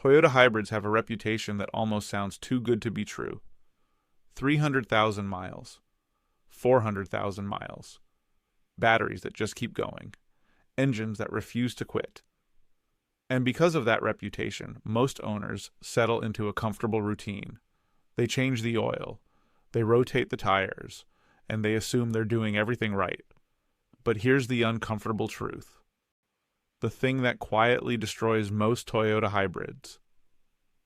Toyota hybrids have a reputation that almost sounds too good to be true. 300,000 miles, 400,000 miles, batteries that just keep going, engines that refuse to quit. And because of that reputation, most owners settle into a comfortable routine. They change the oil, they rotate the tires, and they assume they're doing everything right. But here's the uncomfortable truth. The thing that quietly destroys most Toyota hybrids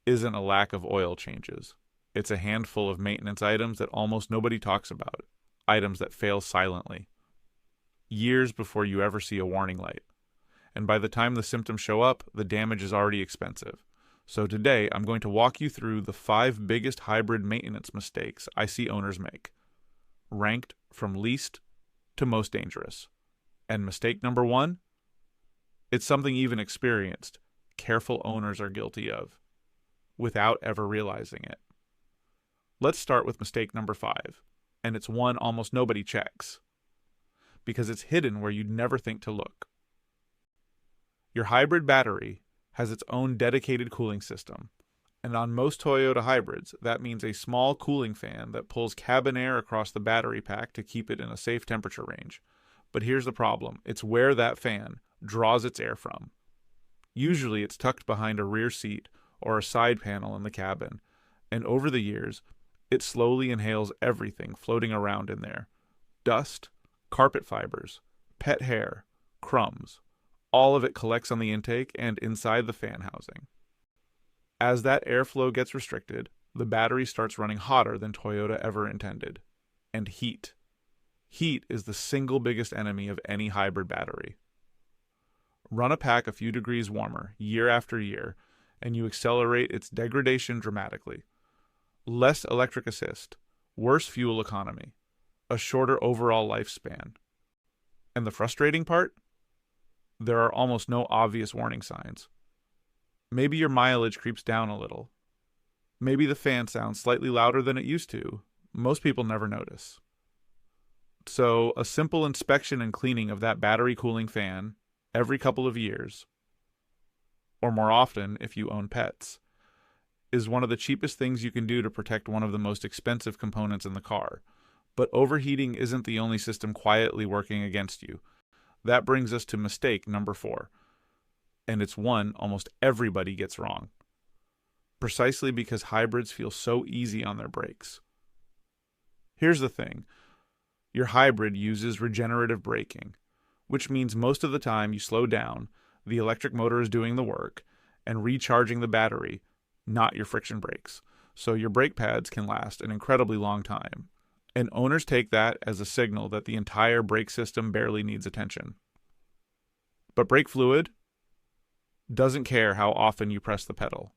isn't a lack of oil changes. It's a handful of maintenance items that almost nobody talks about, items that fail silently, years before you ever see a warning light. And by the time the symptoms show up, the damage is already expensive. So today, I'm going to walk you through the 5 biggest hybrid maintenance mistakes I see owners make, ranked from least to most dangerous. And mistake number 1? It's something even experienced, careful owners are guilty of, without ever realizing it. Let's start with mistake number 5, and it's one almost nobody checks, because it's hidden where you'd never think to look. Your hybrid battery has its own dedicated cooling system, and on most Toyota hybrids, that means a small cooling fan that pulls cabin air across the battery pack to keep it in a safe temperature range. But here's the problem. It's where that fan draws its air from. Usually it's tucked behind a rear seat or a side panel in the cabin, and over the years, it slowly inhales everything floating around in there. Dust, carpet fibers, pet hair, crumbs. All of it collects on the intake and inside the fan housing. As that airflow gets restricted, the battery starts running hotter than Toyota ever intended. And heat. Heat is the single biggest enemy of any hybrid battery. Run a pack a few degrees warmer, year after year, and you accelerate its degradation dramatically. Less electric assist, worse fuel economy, a shorter overall lifespan. And the frustrating part? There are almost no obvious warning signs. Maybe your mileage creeps down a little. Maybe the fan sounds slightly louder than it used to. Most people never notice. So, a simple inspection and cleaning of that battery cooling fan every couple of years, or more often if you own pets, is one of the cheapest things you can do to protect one of the most expensive components in the car. But overheating isn't the only system quietly working against you. That brings us to mistake number 4. And it's one almost everybody gets wrong. Precisely because hybrids feel so easy on their brakes. Here's the thing. Your hybrid uses regenerative braking, which means most of the time you slow down, the electric motor is doing the work, and recharging the battery, not your friction brakes. So your brake pads can last an incredibly long time. And owners take that as a signal that the entire brake system barely needs attention. But brake fluid doesn't care how often you press the pedal.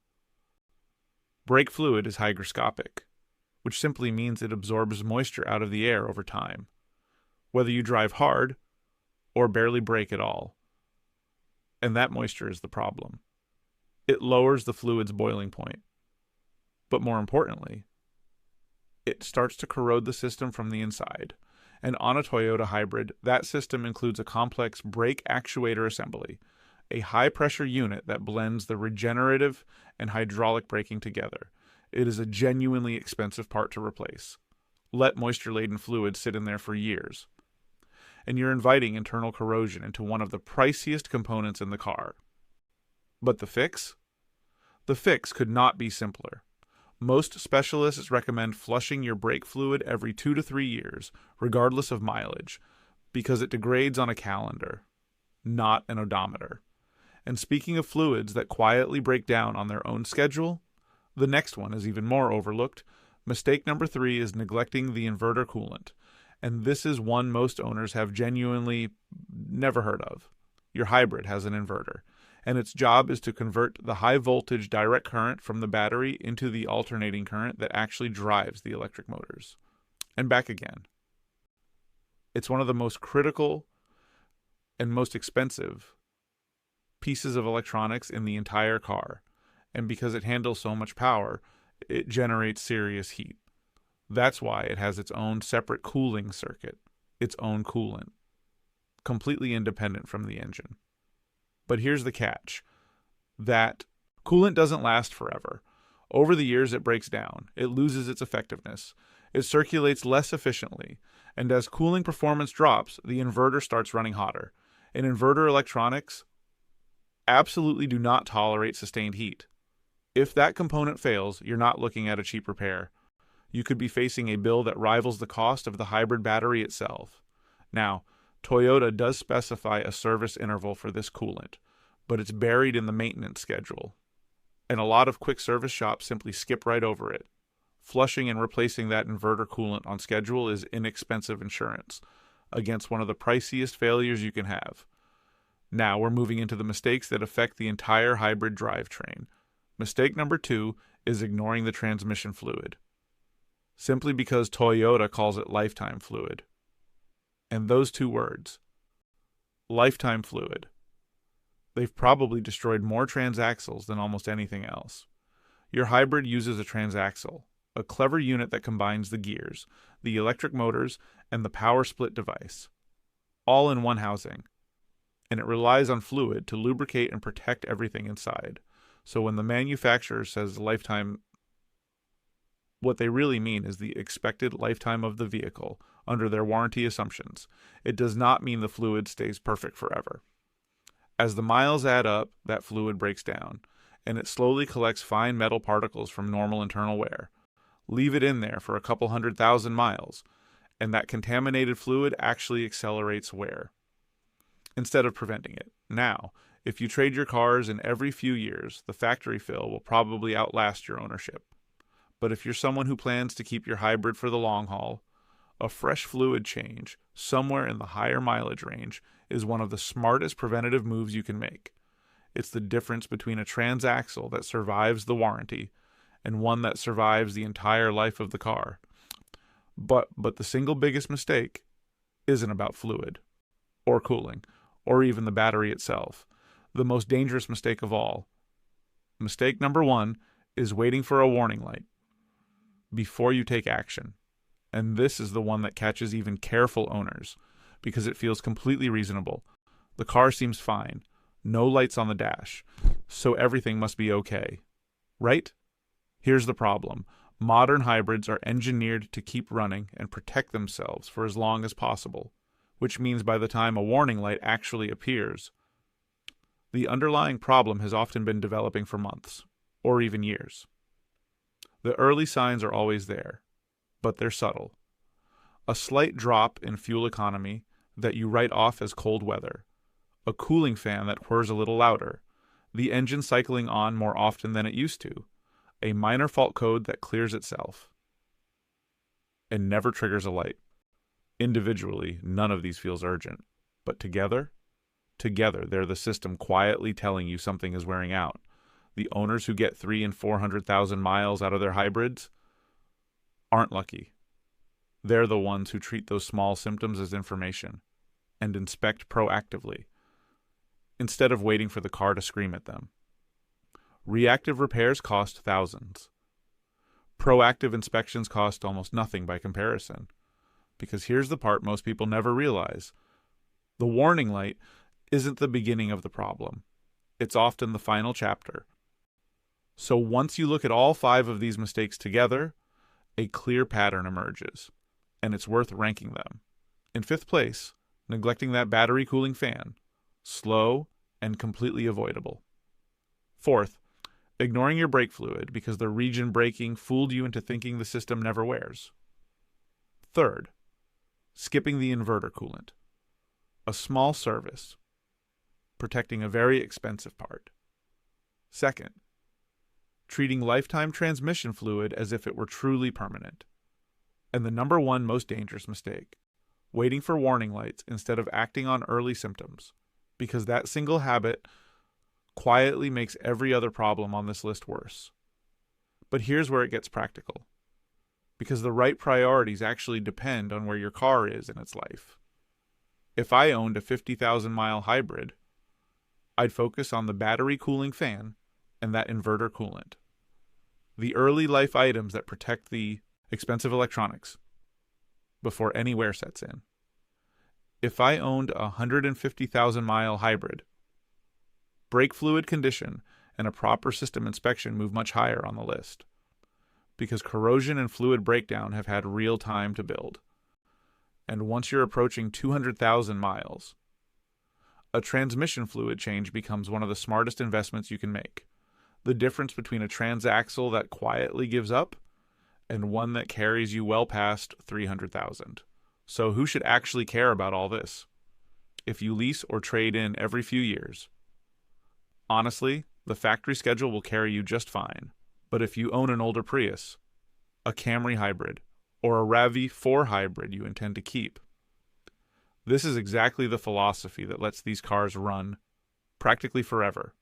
Brake fluid is hygroscopic, which simply means it absorbs moisture out of the air over time, whether you drive hard or barely brake at all. And that moisture is the problem. It lowers the fluid's boiling point. But more importantly, it starts to corrode the system from the inside. And on a Toyota hybrid, that system includes a complex brake actuator assembly, a high-pressure unit that blends the regenerative and hydraulic braking together. It is a genuinely expensive part to replace. Let moisture-laden fluid sit in there for years. And you're inviting internal corrosion into one of the priciest components in the car. But the fix? The fix could not be simpler. Most specialists recommend flushing your brake fluid every 2 to 3 years, regardless of mileage, because it degrades on a calendar, not an odometer. And speaking of fluids that quietly break down on their own schedule, the next one is even more overlooked. Mistake number 3 is neglecting the inverter coolant. And this is one most owners have genuinely never heard of. Your hybrid has an inverter, and its job is to convert the high voltage direct current from the battery into the alternating current that actually drives the electric motors. And back again. It's one of the most critical and most expensive pieces of electronics in the entire car, and because it handles so much power, it generates serious heat. That's why it has its own separate cooling circuit, its own coolant, completely independent from the engine. But here's the catch. That Coolant doesn't last forever. Over the years, it breaks down. It loses its effectiveness. It circulates less efficiently. And as cooling performance drops, the inverter starts running hotter. And inverter electronics absolutely do not tolerate sustained heat. If that component fails, you're not looking at a cheap repair. You could be facing a bill that rivals the cost of the hybrid battery itself. Now, Toyota does specify a service interval for this coolant, but it's buried in the maintenance schedule. And a lot of quick service shops simply skip right over it. Flushing and replacing that inverter coolant on schedule is inexpensive insurance against one of the priciest failures you can have. Now we're moving into the mistakes that affect the entire hybrid drivetrain. Mistake number 2 is ignoring the transmission fluid, simply because Toyota calls it lifetime fluid. And those 2 words, lifetime fluid, they've probably destroyed more transaxles than almost anything else. Your hybrid uses a transaxle, a clever unit that combines the gears, the electric motors, and the power split device, all in one housing. And it relies on fluid to lubricate and protect everything inside. So when the manufacturer says lifetime, what they really mean is the expected lifetime of the vehicle under their warranty assumptions. It does not mean the fluid stays perfect forever. As the miles add up, that fluid breaks down, and it slowly collects fine metal particles from normal internal wear. Leave it in there for a couple 100,000 miles, and that contaminated fluid actually accelerates wear instead of preventing it. Now, if you trade your cars in every few years, the factory fill will probably outlast your ownership. But if you're someone who plans to keep your hybrid for the long haul, a fresh fluid change, somewhere in the higher mileage range, is one of the smartest preventative moves you can make. It's the difference between a transaxle that survives the warranty and one that survives the entire life of the car. But the single biggest mistake isn't about fluid, or cooling, or even the battery itself. The most dangerous mistake of all. Mistake number 1 is waiting for a warning light before you take action. And this is the one that catches even careful owners, because it feels completely reasonable. The car seems fine, no lights on the dash, so everything must be okay. Right? Here's the problem. Modern hybrids are engineered to keep running and protect themselves for as long as possible, which means by the time a warning light actually appears, the underlying problem has often been developing for months, or even years. The early signs are always there, but they're subtle. A slight drop in fuel economy that you write off as cold weather, a cooling fan that whirs a little louder, the engine cycling on more often than it used to, a minor fault code that clears itself and never triggers a light. Individually, none of these feels urgent, but together, they're the system quietly telling you something is wearing out. The owners who get 300,000 and 400,000 miles out of their hybrids aren't lucky. They're the ones who treat those small symptoms as information and inspect proactively, instead of waiting for the car to scream at them. Reactive repairs cost thousands. Proactive inspections cost almost nothing by comparison. Because here's the part most people never realize. The warning light isn't the beginning of the problem. It's often the final chapter. So once you look at all 5 of these mistakes together, a clear pattern emerges, and it's worth ranking them. In 5th place, neglecting that battery cooling fan. Slow and completely avoidable. 4th, ignoring your brake fluid because the region braking fooled you into thinking the system never wears. 3rd, skipping the inverter coolant. A small service, protecting a very expensive part. 2nd, treating lifetime transmission fluid as if it were truly permanent. And the number 1 most dangerous mistake, waiting for warning lights instead of acting on early symptoms, because that single habit quietly makes every other problem on this list worse. But here's where it gets practical, because the right priorities actually depend on where your car is in its life. If I owned a 50,000-mile hybrid, I'd focus on the battery cooling fan and that inverter coolant, the early life items that protect the expensive electronics before any wear sets in. If I owned a 150,000-mile hybrid, brake fluid condition and a proper system inspection move much higher on the list, because corrosion and fluid breakdown have had real time to build. And once you're approaching 200,000 miles, a transmission fluid change becomes one of the smartest investments you can make. The difference between a transaxle that quietly gives up and one that carries you well past 300,000. So who should actually care about all this? If you lease or trade in every few years, honestly, the factory schedule will carry you just fine. But if you own an older Prius, a Camry Hybrid, or a RAV4 Hybrid you intend to keep, this is exactly the philosophy that lets these cars run practically forever.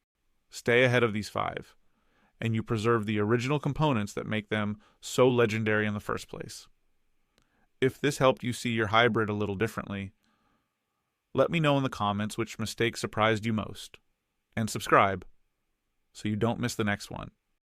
Stay ahead of these five, and you preserve the original components that make them so legendary in the first place. If this helped you see your hybrid a little differently, let me know in the comments which mistake surprised you most, and subscribe so you don't miss the next one.